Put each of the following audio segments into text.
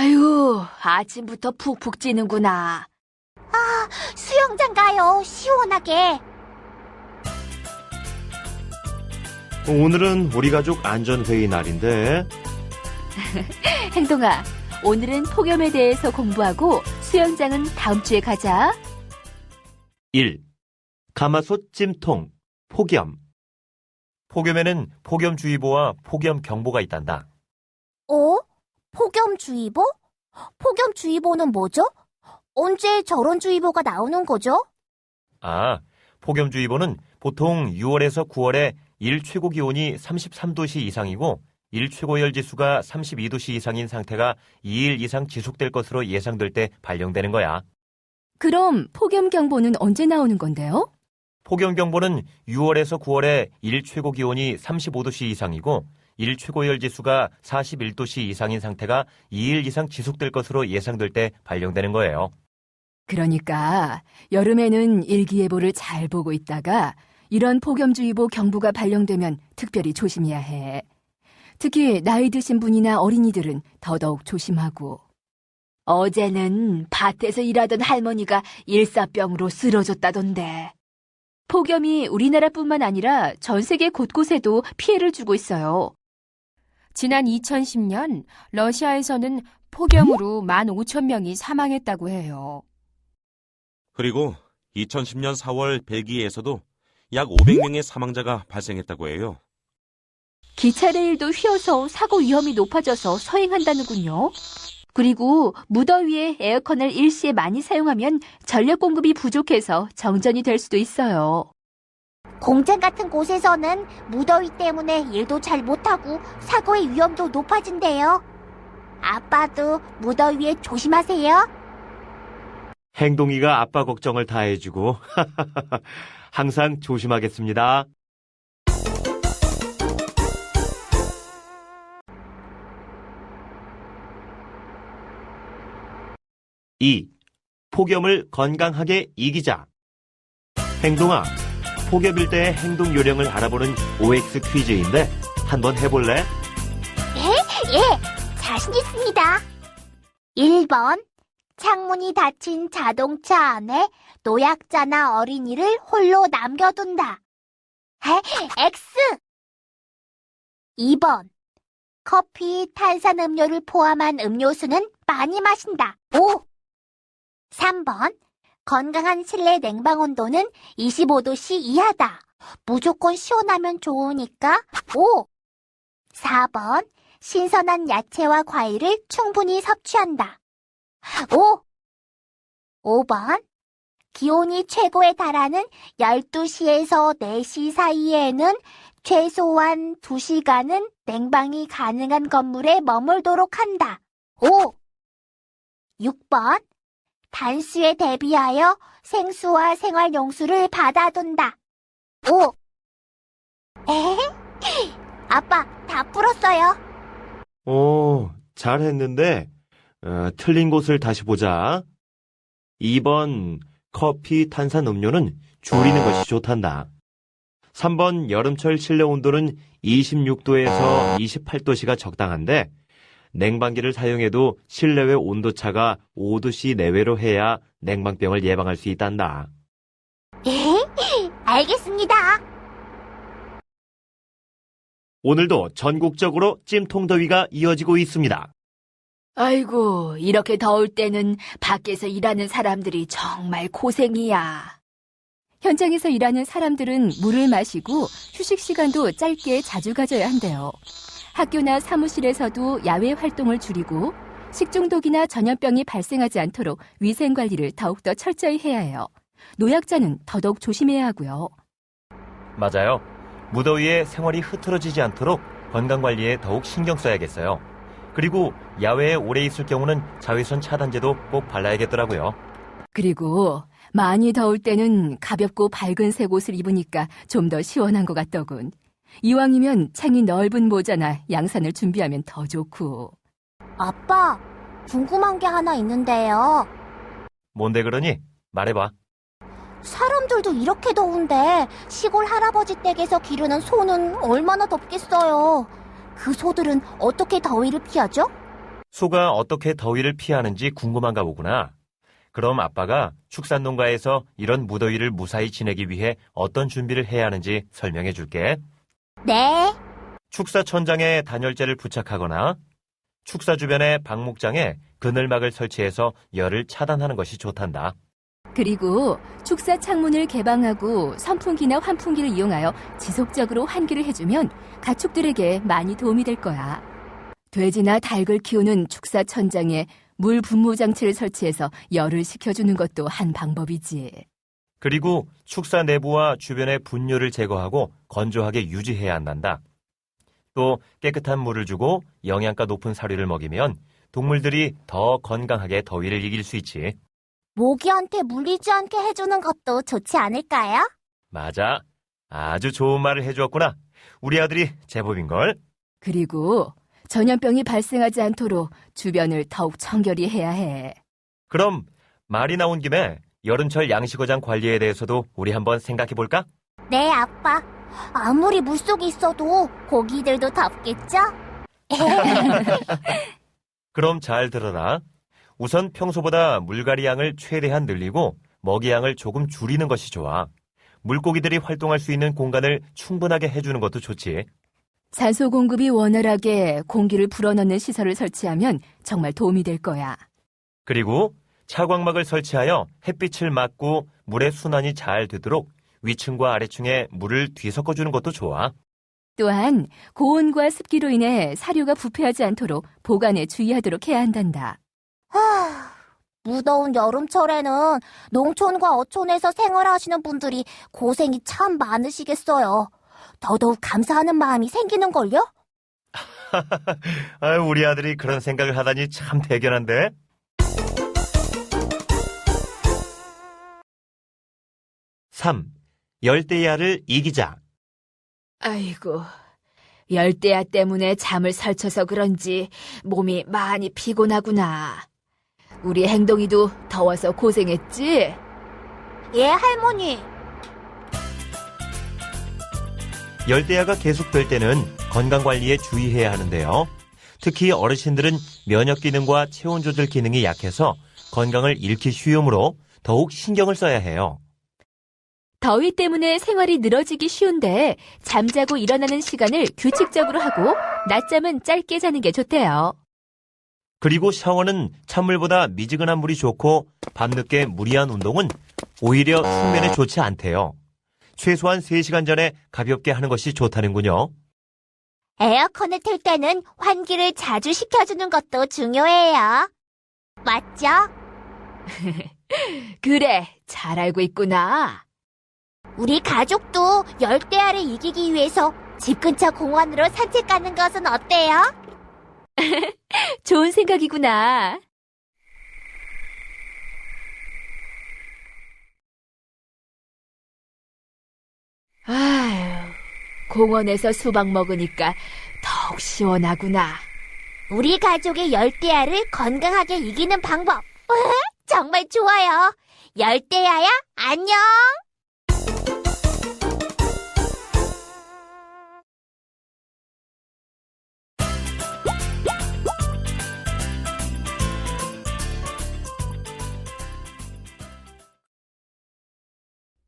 아유, 아침부터 푹푹 찌는구나. 수영장 가요, 시원하게. 오늘은 우리 가족 안전회의 날인데. 행동아, 오늘은 폭염에 대해서 공부하고 수영장은 다음 주에 가자. 1. 가마솥 찜통, 폭염. 폭염에는 폭염주의보와 폭염경보가 있단다. 폭염주의보? 폭염주의보는 뭐죠? 언제 저런 주의보가 나오는 거죠? 폭염주의보는 보통 6월에서 9월에 일 최고 기온이 33도씨 이상이고 일 최고열 지수가 32도씨 이상인 상태가 2일 이상 지속될 것으로 예상될 때 발령되는 거야. 그럼 폭염경보는 언제 나오는 건데요? 폭염경보는 6월에서 9월에 일 최고 기온이 35도씨 이상이고 일 최고열 지수가 41도씨 이상인 상태가 2일 이상 지속될 것으로 예상될 때 발령되는 거예요. 그러니까 여름에는 일기예보를 잘 보고 있다가 이런 폭염주의보 경보가 발령되면 특별히 조심해야 해. 특히 나이 드신 분이나 어린이들은 더더욱 조심하고. 어제는 밭에서 일하던 할머니가 일사병으로 쓰러졌다던데. 폭염이 우리나라뿐만 아니라 전 세계 곳곳에도 피해를 주고 있어요. 지난 2010년 러시아에서는 폭염으로 15,000명이 사망했다고 해요. 그리고 2010년 4월 벨기에에서도 약 500명의 사망자가 발생했다고 해요. 기차 레일도 휘어서 사고 위험이 높아져서 서행한다는군요. 그리고 무더위에 에어컨을 일시에 많이 사용하면 전력 공급이 부족해서 정전이 될 수도 있어요. 공장 같은 곳에서는 무더위 때문에 일도 잘 못하고 사고의 위험도 높아진대요. 아빠도 무더위에 조심하세요. 행동이가 아빠 걱정을 다 해주고. 항상 조심하겠습니다. 2. 폭염을 건강하게 이기자. 행동아, 폭염일 때의 행동 요령을 알아보는 OX 퀴즈인데 한번 해볼래? 예, 자신 있습니다. 1번, 창문이 닫힌 자동차 안에 노약자나 어린이를 홀로 남겨둔다. X. 2번, 커피, 탄산음료를 포함한 음료수는 많이 마신다. O. 3번, 건강한 실내 냉방 온도는 25도씨 이하다. 무조건 시원하면 좋으니까 O. 4번, 신선한 야채와 과일을 충분히 섭취한다. O. 5번, 기온이 최고에 달하는 12시에서 4시 사이에는 최소한 2시간은 냉방이 가능한 건물에 머물도록 한다. O. 6번, 단수에 대비하여 생수와 생활용수를 받아둔다. O. 아빠, 다 풀었어요. 잘했는데 틀린 곳을 다시 보자. 2번 커피, 탄산 음료는 줄이는 것이 좋단다. 3번 여름철 실내 온도는 26도에서 28도씨가 적당한데 냉방기를 사용해도 실내외 온도차가 5도씨 내외로 해야 냉방병을 예방할 수 있단다. 알겠습니다. 오늘도 전국적으로 찜통더위가 이어지고 있습니다. 아이고, 이렇게 더울 때는 밖에서 일하는 사람들이 정말 고생이야. 현장에서 일하는 사람들은 물을 마시고 휴식 시간도 짧게 자주 가져야 한대요. 학교나 사무실에서도 야외 활동을 줄이고 식중독이나 전염병이 발생하지 않도록 위생관리를 더욱더 철저히 해야 해요. 노약자는 더더욱 조심해야 하고요. 맞아요. 무더위에 생활이 흐트러지지 않도록 건강관리에 더욱 신경 써야겠어요. 그리고 야외에 오래 있을 경우는 자외선 차단제도 꼭 발라야겠더라고요. 그리고 많이 더울 때는 가볍고 밝은 색 옷을 입으니까 좀 더 시원한 것 같더군. 이왕이면 창이 넓은 모자나 양산을 준비하면 더 좋고. 아빠, 궁금한 게 하나 있는데요. 뭔데 그러니? 말해봐. 사람들도 이렇게 더운데 시골 할아버지 댁에서 기르는 소는 얼마나 덥겠어요. 그 소들은 어떻게 더위를 피하죠? 소가 어떻게 더위를 피하는지 궁금한가 보구나. 그럼 아빠가 축산농가에서 이런 무더위를 무사히 지내기 위해 어떤 준비를 해야 하는지 설명해 줄게. 네. 축사천장에 단열재를 부착하거나 축사 주변의 방목장에 그늘막을 설치해서 열을 차단하는 것이 좋단다. 그리고 축사 창문을 개방하고 선풍기나 환풍기를 이용하여 지속적으로 환기를 해주면 가축들에게 많이 도움이 될 거야. 돼지나 닭을 키우는 축사 천장에 물 분무 장치를 설치해서 열을 식혀주는 것도 한 방법이지. 그리고 축사 내부와 주변의 분뇨를 제거하고 건조하게 유지해야 한단다. 또 깨끗한 물을 주고 영양가 높은 사료를 먹이면 동물들이 더 건강하게 더위를 이길 수 있지. 모기한테 물리지 않게 해주는 것도 좋지 않을까요? 맞아. 아주 좋은 말을 해주었구나. 우리 아들이 제법인걸. 그리고 전염병이 발생하지 않도록 주변을 더욱 청결히 해야 해. 그럼 말이 나온 김에 여름철 양식어장 관리에 대해서도 우리 한번 생각해 볼까? 네, 아빠. 아무리 물속에 있어도 고기들도 덥겠죠? 그럼 잘 들어라. 우선 평소보다 물갈이 양을 최대한 늘리고 먹이 양을 조금 줄이는 것이 좋아. 물고기들이 활동할 수 있는 공간을 충분하게 해주는 것도 좋지. 산소 공급이 원활하게 공기를 불어넣는 시설을 설치하면 정말 도움이 될 거야. 그리고 차광막을 설치하여 햇빛을 막고 물의 순환이 잘 되도록 위층과 아래층에 물을 뒤섞어주는 것도 좋아. 또한 고온과 습기로 인해 사료가 부패하지 않도록 보관에 주의하도록 해야 한단다. 무더운 여름철에는 농촌과 어촌에서 생활하시는 분들이 고생이 참 많으시겠어요. 더더욱 감사하는 마음이 생기는걸요? 우리 아들이 그런 생각을 하다니 참 대견한데. (3) 열대야를 이기자. 아이고, 열대야 때문에 잠을 설쳐서 그런지 몸이 많이 피곤하구나. 우리 행동이도 더워서 고생했지? 예, 할머니. 열대야가 계속될 때는 건강관리에 주의해야 하는데요. 특히 어르신들은 면역 기능과 체온 조절 기능이 약해서 건강을 잃기 쉬우므로 더욱 신경을 써야 해요. 더위 때문에 생활이 늘어지기 쉬운데 잠자고 일어나는 시간을 규칙적으로 하고 낮잠은 짧게 자는 게 좋대요. 그리고 샤워는 찬물보다 미지근한 물이 좋고 밤늦게 무리한 운동은 오히려 숙면에 좋지 않대요. 최소한 3시간 전에 가볍게 하는 것이 좋다는군요. 에어컨을 틀 때는 환기를 자주 시켜주는 것도 중요해요. 맞죠? 그래, 잘 알고 있구나. 우리 가족도 열대야를 이기기 위해서 집 근처 공원으로 산책 가는 것은 어때요? 좋은 생각이구나. 아휴, 공원에서 수박 먹으니까 더욱 시원하구나. 우리 가족의 열대야를 건강하게 이기는 방법. 정말 좋아요. 열대야야, 안녕!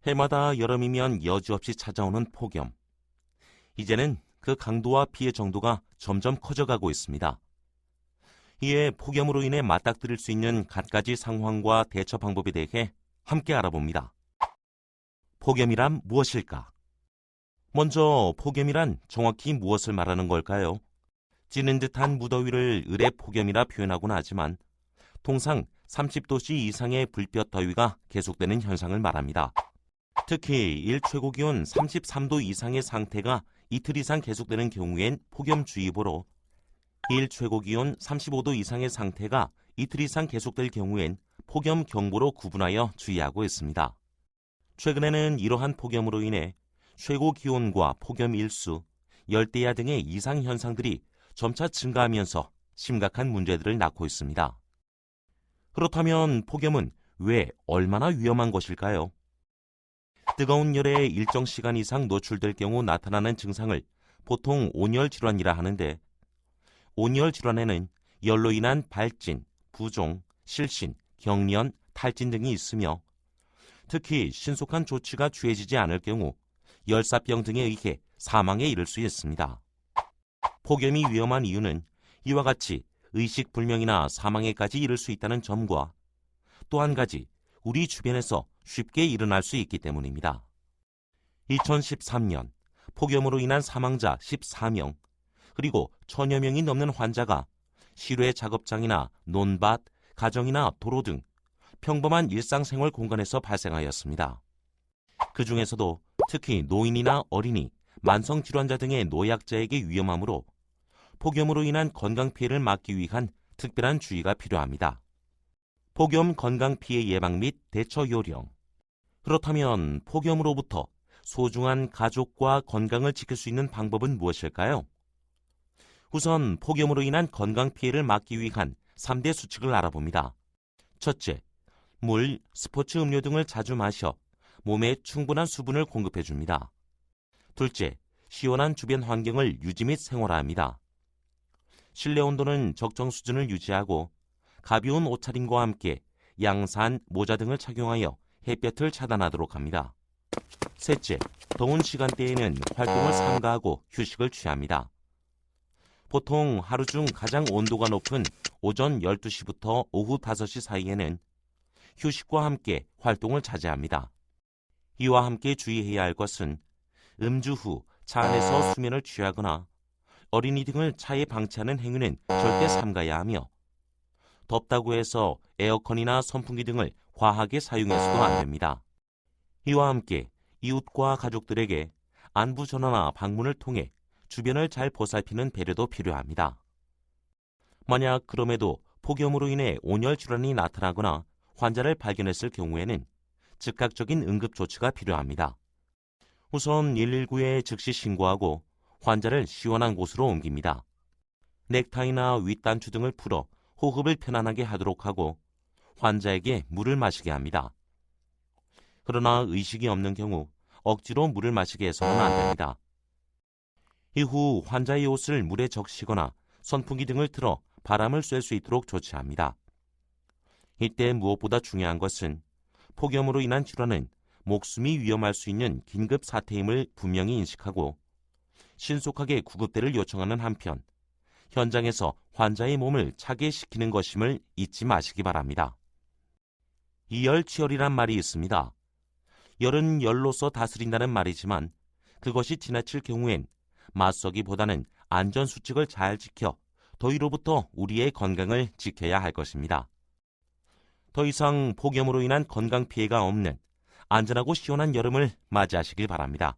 해마다 여름이면 여지없이 찾아오는 폭염. 이제는 그 강도와 피해 정도가 점점 커져가고 있습니다. 이에 폭염으로 인해 맞닥뜨릴 수 있는 갖가지 상황과 대처 방법에 대해 함께 알아봅니다. 폭염이란 무엇일까? 먼저 폭염이란 정확히 무엇을 말하는 걸까요? 찌는 듯한 무더위를 을의 폭염이라 표현하곤 하지만 통상 30도씨 이상의 불볕 더위가 계속되는 현상을 말합니다. 특히 일 최고기온 33도 이상의 상태가 이틀 이상 계속되는 경우엔 폭염주의보로, 일 최고기온 35도 이상의 상태가 이틀 이상 계속될 경우엔 폭염경보로 구분하여 주의하고 있습니다. 최근에는 이러한 폭염으로 인해 최고기온과 폭염 일수, 열대야 등의 이상현상들이 점차 증가하면서 심각한 문제들을 낳고 있습니다. 그렇다면 폭염은 왜 얼마나 위험한 것일까요? 뜨거운 열에 일정 시간 이상 노출될 경우 나타나는 증상을 보통 온열 질환이라 하는데, 온열 질환에는 열로 인한 발진, 부종, 실신, 경련, 탈진 등이 있으며 특히 신속한 조치가 취해지지 않을 경우 열사병 등에 의해 사망에 이를 수 있습니다. 폭염이 위험한 이유는 이와 같이 의식불명이나 사망에까지 이를 수 있다는 점과 또 한 가지 우리 주변에서 쉽게 일어날 수 있기 때문입니다. 2013년 폭염으로 인한 사망자 14명 그리고 1000여 명이 넘는 환자가 실외 작업장이나 논밭, 가정이나 도로 등 평범한 일상생활 공간에서 발생하였습니다. 그 중에서도 특히 노인이나 어린이, 만성질환자 등의 노약자에게 위험하므로 폭염으로 인한 건강피해를 막기 위한 특별한 주의가 필요합니다. 폭염 건강피해 예방 및 대처 요령. 그렇다면 폭염으로부터 소중한 가족과 건강을 지킬 수 있는 방법은 무엇일까요? 우선 폭염으로 인한 건강피해를 막기 위한 3대 수칙을 알아봅니다. 첫째, 물, 스포츠 음료 등을 자주 마셔 몸에 충분한 수분을 공급해줍니다. 둘째, 시원한 주변 환경을 유지 및 생활화합니다. 실내 온도는 적정 수준을 유지하고 가벼운 옷차림과 함께 양산, 모자 등을 착용하여 햇볕을 차단하도록 합니다. 셋째, 더운 시간대에는 활동을 삼가하고 휴식을 취합니다. 보통 하루 중 가장 온도가 높은 오전 12시부터 오후 5시 사이에는 휴식과 함께 활동을 자제합니다. 이와 함께 주의해야 할 것은 음주 후 차 안에서 수면을 취하거나 어린이 등을 차에 방치하는 행위는 절대 삼가야 하며 덥다고 해서 에어컨이나 선풍기 등을 과하게 사용해서도 안 됩니다. 이와 함께 이웃과 가족들에게 안부 전화나 방문을 통해 주변을 잘 보살피는 배려도 필요합니다. 만약 그럼에도 폭염으로 인해 온열 질환이 나타나거나 환자를 발견했을 경우에는 즉각적인 응급 조치가 필요합니다. 우선 119에 즉시 신고하고 환자를 시원한 곳으로 옮깁니다. 넥타이나 윗단추 등을 풀어 호흡을 편안하게 하도록 하고 환자에게 물을 마시게 합니다. 그러나 의식이 없는 경우 억지로 물을 마시게 해서는 안 됩니다. 이후 환자의 옷을 물에 적시거나 선풍기 등을 틀어 바람을 쐴 수 있도록 조치합니다. 이때 무엇보다 중요한 것은 폭염으로 인한 질환은 목숨이 위험할 수 있는 긴급 사태임을 분명히 인식하고 신속하게 구급대를 요청하는 한편 현장에서 환자의 몸을 차게 식히는 것임을 잊지 마시기 바랍니다. 이열치열이란 말이 있습니다. 열은 열로서 다스린다는 말이지만 그것이 지나칠 경우엔 맞서기보다는 안전수칙을 잘 지켜 더위로부터 우리의 건강을 지켜야 할 것입니다. 더 이상 폭염으로 인한 건강 피해가 없는 안전하고 시원한 여름을 맞이하시길 바랍니다.